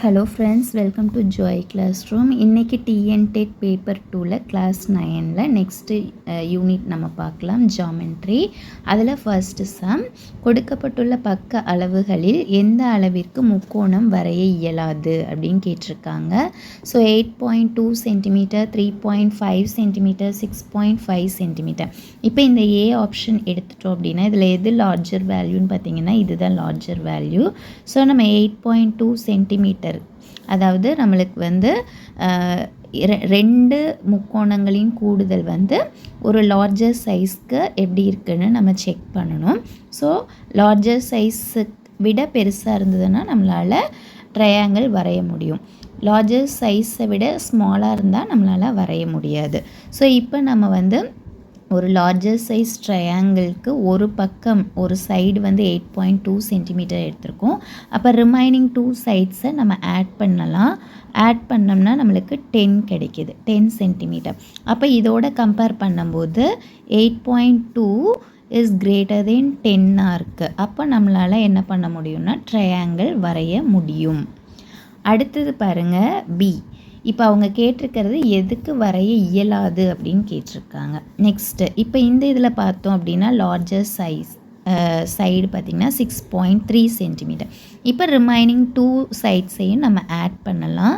Hello friends, welcome to Joy class room. இன்றைக்கி TNTET paper 2ல் class 9ல் next unit நம்ம பார்க்கலாம், ஜாமெண்ட்ரி. அதில் ஃபர்ஸ்ட்டு சம், கொடுக்கப்பட்டுள்ள பக்க அளவுகளில் எந்த அளவிற்கு முக்கோணம் வரைய இயலாது அப்படின்னு கேட்டிருக்காங்க. So 8.2 centimetre, 3.5 centimetre, 6.5 centimetre. இப்போ இந்த ஏ ஆப்ஷன் எடுத்துட்டோம் அப்படின்னா இதில் எது லார்ஜர் வேல்யூன்னு பார்த்தீங்கன்னா இதுதான் லார்ஜர் வேல்யூ. ஸோ நம்ம 8.2 சென்டிமீட்டர், அதாவது நம்மளுக்கு வந்து ரெண்டு முக்கோணங்களின் கூடுதல் வந்து ஒரு லார்ஜர் சைஸ்க்கு எப்படி இருக்குன்னு நம்ம செக் பண்ணணும். ஸோ லார்ஜர் சைஸு விட பெருசாக இருந்ததுன்னா நம்மளால் ட்ரையாங்கிள் வரைய முடியும். லார்ஜர் சைஸை விட ஸ்மாலாக இருந்தால் நம்மளால் வரைய முடியாது. ஸோ இப்போ நம்ம வந்து ஒரு லார்ஜர் சைஸ் ட்ரையாங்கிளுக்கு ஒரு பக்கம் ஒரு சைடு வந்து 8.2 சென்டிமீட்டர் எடுத்திருக்கோம். அப்போ ரிமைனிங் 2 சைட்ஸை நம்ம ஆட் பண்ணலாம். ஆட் பண்ணோம்னா நம்மளுக்கு 10 கிடைக்கிது, 10 சென்டிமீட்டர். அப்போ இதோட கம்பேர் பண்ணும்போது 8.2 இஸ் கிரேட்டர் தென் 10 இருக்குது. அப்போ நம்மளால் என்ன பண்ண முடியும்னா ட்ரையாங்கிள் வரைய முடியும். அடுத்தது பாருங்கள், பி. இப்போ அவங்க கேட்டிருக்கிறது எதுக்கு வரைய இயலாது அப்படின்னு கேட்டிருக்காங்க. நெக்ஸ்ட்டு இப்போ இந்த இதில் பார்த்தோம் அப்படின்னா லார்ஜர் சைடு பார்த்திங்கன்னா 6.3 சென்டிமீட்டர். இப்போ ரிமைனிங் 2 சைட்ஸையும் நம்ம ஆட் பண்ணலாம்.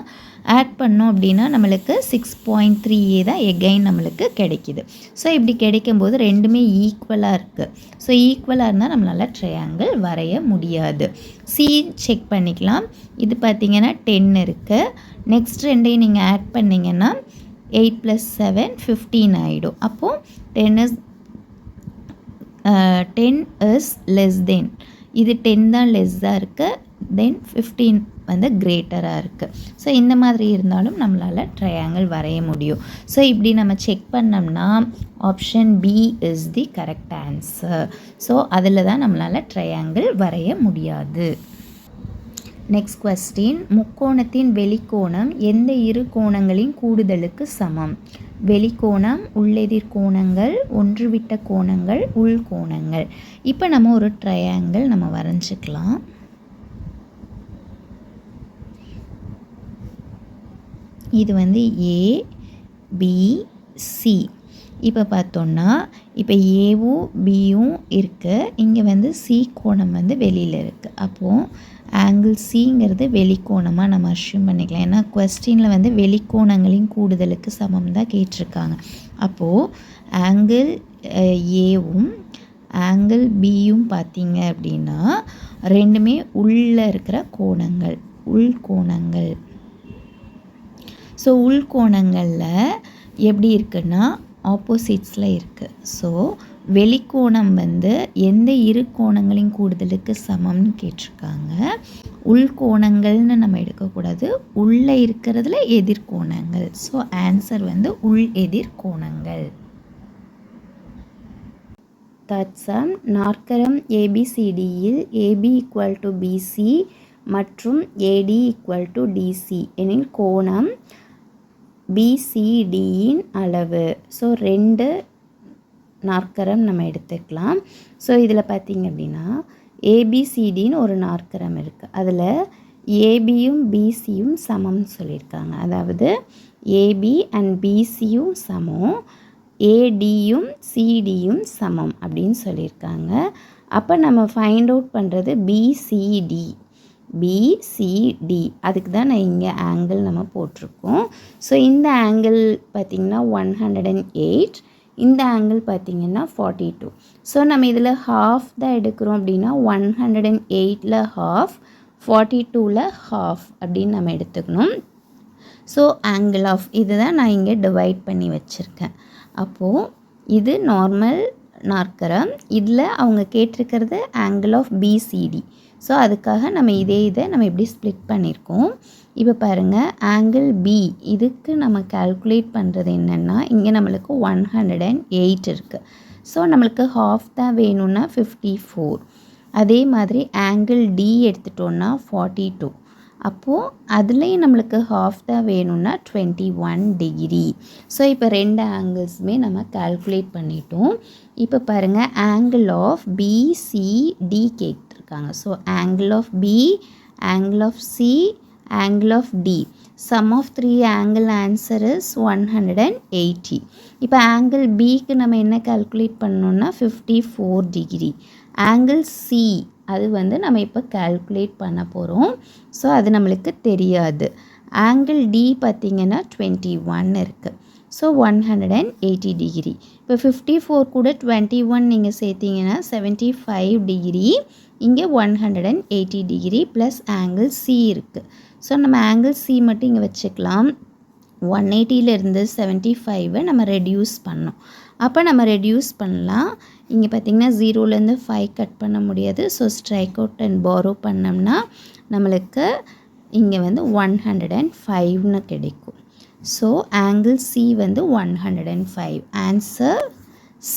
ஆட் பண்ணோம் அப்படின்னா நம்மளுக்கு 6.3 தான் எகைன் நம்மளுக்கு கிடைக்கிது. ஸோ இப்படி கிடைக்கும்போது ரெண்டுமே ஈக்குவலாக இருக்குது. ஸோ ஈக்குவலாக இருந்தால் நம்மளால் ட்ரையாங்கிள் வரைய முடியாது. சி செக் பண்ணிக்கலாம். இது பார்த்திங்கன்னா 10 இருக்குது. நெக்ஸ்ட் ரெண்டையும் நீங்கள் ஆட் பண்ணிங்கன்னா 8 + 7 15 ஆகிடும். அப்போது 10 இஸ் லெஸ் தென், இது 10 தான் லெஸ்ஸாக இருக்குது, தென் 15 வந்து கிரேட்டராக இருக்குது. ஸோ இந்த மாதிரி இருந்தாலும் நம்மளால் ட்ரையாங்கிள் வரைய முடியும். ஸோ இப்படி நம்ம செக் பண்ணோம்னா option B is the correct answer. So அதில் தான் நம்மளால் ட்ரையாங்கிள் வரைய முடியாது. நெக்ஸ்ட் கொஸ்டின், முக்கோணத்தின் வெளிக்கோணம் எந்த இரு கோணங்களின் கூடுதலுக்கு சமம்? வெளிக்கோணம், உள்ளெதிர்கோணங்கள், ஒன்றுவிட்ட கோணங்கள், உள்கோணங்கள். இப்போ நம்ம ஒரு ட்ரையாங்கிள் நம்ம வரைஞ்சிக்கலாம். இது வந்து ஏ பி சி. இப்போ பார்த்தோன்னா இப்போ ஏவும் பியும் இருக்குது, இங்கே வந்து சி கோணம் வந்து வெளியில் இருக்குது. அப்போது ஆங்கிள் சிங்கிறது வெளிக்கோணமாக நம்ம அஷ்யூம் பண்ணிக்கலாம். ஏன்னா கொஸ்டினில் வந்து வெளிக்கோணங்களின் கூடுதலுக்கு சமம் தான் கேட்டிருக்காங்க. அப்போது ஆங்கிள் ஏவும் ஆங்கிள் பியும் பார்த்திங்க அப்படின்னா ரெண்டுமே உள்ளே இருக்கிற கோணங்கள், உள்கோணங்கள். ஸோ உள்கோணங்களில் எப்படி இருக்குன்னா ஆப்போசிட்ஸில் இருக்குது. ஸோ வெளிக்கோணம் வந்து எந்த இரு கோணங்களின் கூடுதலுக்கு சமம்னு கேட்டிருக்காங்க. உள்கோணங்கள்னு நம்ம எடுக்கக்கூடாது, உள்ளே இருக்கிறதுல எதிர்கோணங்கள். ஸோ ஆன்சர் வந்து உள் எதிர்கோணங்கள். தற்சம், நாற்கரம் ஏபிசிடியில் ஏபி = பிசி மற்றும் ஏடி = டிசி எனில் கோணம் பிசிடியின் அளவு. ஸோ 2 நாற்கரம் நம்ம எடுத்துக்கலாம். ஸோ இதில் பார்த்திங்க அப்படின்னா ஏபிசிடின்னு ஒரு நாற்கரம் இருக்குது. அதில் ஏபியும் பிசியும் சமம்னு சொல்லியிருக்காங்க. அதாவது ஏபி அண்ட் பிசியும் சமம், ஏடியும் சிடியும் சமம் அப்படின்னு சொல்லியிருக்காங்க. அப்போ நம்ம ஃபைண்ட் அவுட் பண்ணுறது பிசிடி. அதுக்கு தான் நான் இங்கே ஆங்கிள் நம்ம போட்டிருக்கோம். ஸோ இந்த ஆங்கிள் பார்த்திங்கன்னா 108, இந்த ஆங்கிள் பார்த்திங்கன்னா 42. ஸோ நம்ம இதில் ஹாஃப் தான் எடுக்கிறோம் அப்படின்னா 108ல் ஹாஃப், 42ல் ஹாஃப் அப்படின்னு நம்ம எடுத்துக்கணும். ஸோ ஆங்கிள் ஆஃப் இது தான் நான் இங்கே டிவைட் பண்ணி வச்சுருக்கேன். அப்போது இது நார்மல் நாற்கரம், இதில் அவங்க கேட்டிருக்கிறது ஆங்கிள் ஆஃப் பிசிடி. ஸோ அதுக்காக நம்ம இதை நம்ம எப்படி ஸ்ப்ளிட் பண்ணியிருக்கோம். இப்போ பாருங்கள், ஆங்கிள் பி இதுக்கு நம்ம கால்குலேட் பண்ணுறது என்னென்னா இங்கே நம்மளுக்கு 108 இருக்குது. ஸோ நம்மளுக்கு ஹாஃப் தான் வேணும்னா 54. அதே மாதிரி ஆங்கிள் டி எடுத்துட்டோன்னா 42. அப்போது அதுலேயும் நம்மளுக்கு ஹாஃப் தான் வேணும்னா 21 டிகிரி. ஸோ இப்போ 2 ஆங்கிள்ஸுமே நம்ம கால்குலேட் பண்ணிட்டோம். இப்போ பாருங்கள், ஆங்கிள் ஆஃப் பிசிடி கேட்டிருக்காங்க. So angle of B, angle of C, angle of D. Sum of 3 angle answer is 180. இப்போ angle Bக்கு நம்ம என்ன calculate பண்ணணும்னா 54 degree. Angle C அது வந்து நம்ம இப்போ calculate பண்ண போகிறோம். ஸோ அது நம்மளுக்கு தெரியாது. Angle D பார்த்திங்கன்னா 21 இருக்குது. So 180 degree. இப்போ 54 கூட 21 நீங்கள் சேர்த்திங்கன்னா 75 degree. இங்கே 180 degree ப்ளஸ் angle C இருக்குது. ஸோ நம்ம angle C மட்டும் இங்கே வச்சுக்கலாம். 180லேருந்து 75 நம்ம ரெடியூஸ் பண்ணோம். அப்போ நம்ம ரெடியூஸ் பண்ணலாம். இங்கே பார்த்திங்கன்னா 0லேருந்து 5 கட் பண்ண முடியாது. So strike out and borrow பண்ணோம்னா நம்மளுக்கு இங்கே வந்து 105ன்னு கிடைக்கும். ஸோ ஆங்கிள் C வந்து 105. Answer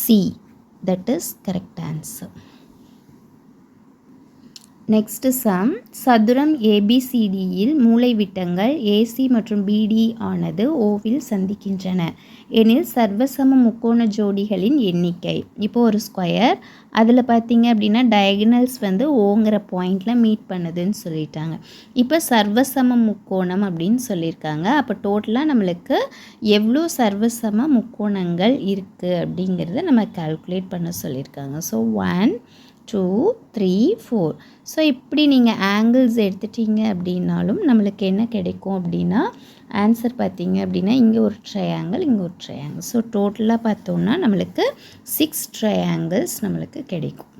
C. That is correct answer. Next sum. சதுரம் ABCDயில் மூலைவிட்டங்கள் AC மற்றும் BD ஆனது Oவில் சந்திக்கின்றன எனில் சர்வசம முக்கோண ஜோடிகளின் எண்ணிக்கை. இப்போ ஒரு ஸ்கொயர், அதில் பார்த்தீங்க அப்படின்னா டயகனல்ஸ் வந்து ஓங்கிற பாயிண்டில் மீட் பண்ணுதுன்னு சொல்லிட்டாங்க. இப்போ சர்வசம முக்கோணம் அப்படின்னு சொல்லியிருக்காங்க. அப்போ டோட்டலாக நம்மளுக்கு எவ்வளோ சர்வசம முக்கோணங்கள் இருக்குது அப்படிங்கிறத நம்ம கால்குலேட் பண்ண சொல்லியிருக்காங்க. ஸோ 1 2 3 4. ஸோ இப்படி நீங்கள் ஆங்கிள்ஸ் எடுத்துட்டிங்க அப்படின்னாலும் நம்மளுக்கு என்ன கிடைக்கும் அப்படின்னா ஆன்சர் பார்த்தீங்க அப்படின்னா இங்கே ஒரு ட்ரையாங்கிள், இங்கே ஒரு ட்ரையாங்கிள். ஸோ டோட்டலாக பார்த்தோம்னா நம்மளுக்கு 6 ட்ரையாங்கிள்ஸ் நம்மளுக்கு கிடைக்கும்.